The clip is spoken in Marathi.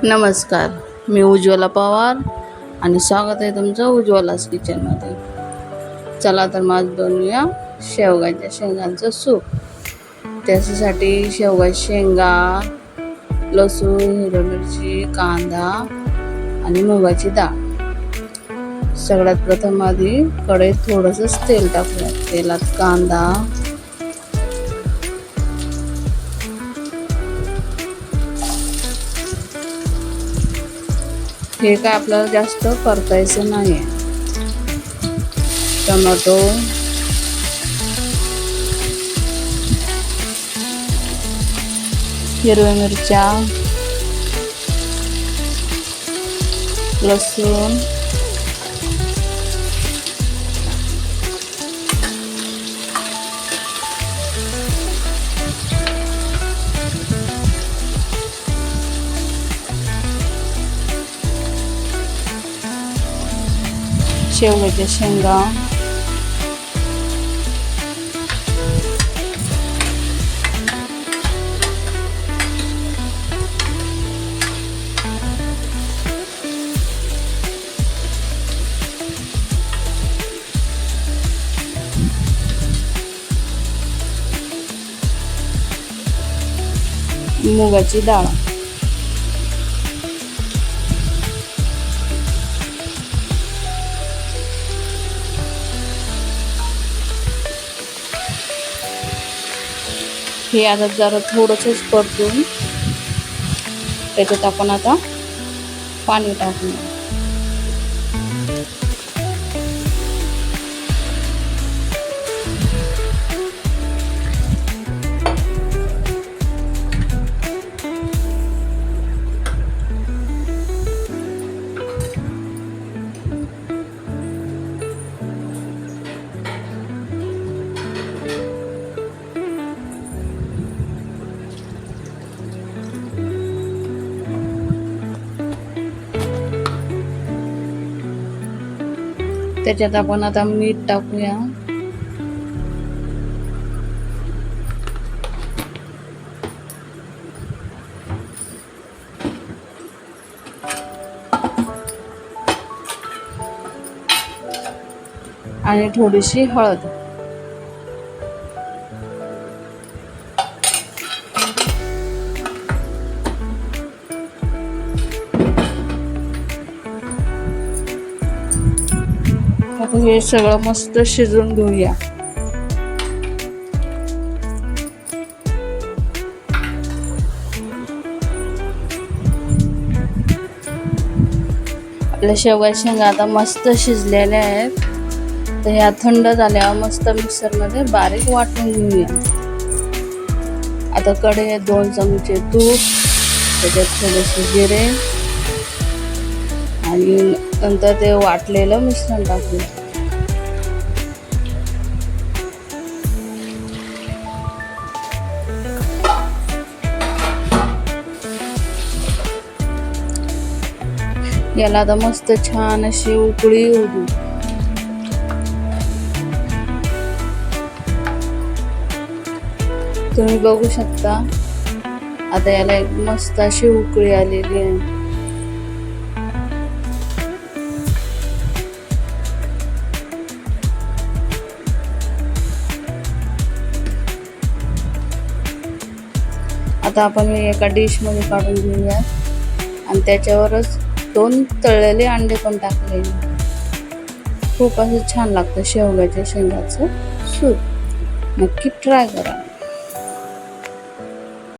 नमस्कार, मी उज्ज्वला पवार आणि स्वागत आहे तुमचं उज्ज्वलाच किचनमध्ये. चला तर मग बनवूया शेवगाच्या शेंगांचं सूप. त्याच्यासाठी शेवगाच्या शेंगा, लसूण, हिरवी मिरची, कांदा आणि मुगाची डाळ. सगळ्यात प्रथम आधी कढईत थोडंसं तेल टाकूया. तेलात कांदा, हे काय आपल्याला जास्त परतायचं नाही आहे. टोमॅटो, हिरव्या मिरच्या, लसूण, शेवगाच्या शेंगा, मुगाची डाळ, हे आता जरा थोडंसंच परतून त्याच्यात आपण आता पाणी टाकूया. त्याच्यात आपण आता मीठ टाकूया. आणि थोडीशी हळद. आता हे सगळं मस्त शिजवून घेऊया. आपल्या शेवगाच्या शेंगा आता मस्त शिजलेल्या आहेत. तर ह्या थंड झाल्यावर मस्त मिक्सरमध्ये बारीक वाटून घेऊया. आता कढईत 2 चमचे तूप, त्याच्यात थोडेसे जिरे आणि नंतर ते वाटलेलं मिश्रण टाकूया. याला आता मस्त छान अशी उकळी येऊ दे. तुम्ही बघू शकता आता याला एक मस्त अशी उकळी आलेली आहे. आता आपण हे एका डिशमध्ये काढून घेऊयात आणि त्याच्यावरच 2 तळलेले अंडे पण टाकले. खूप असं छान लागतं शेवगाच्या शेंगाचं सूप. नक्की ट्राय करा.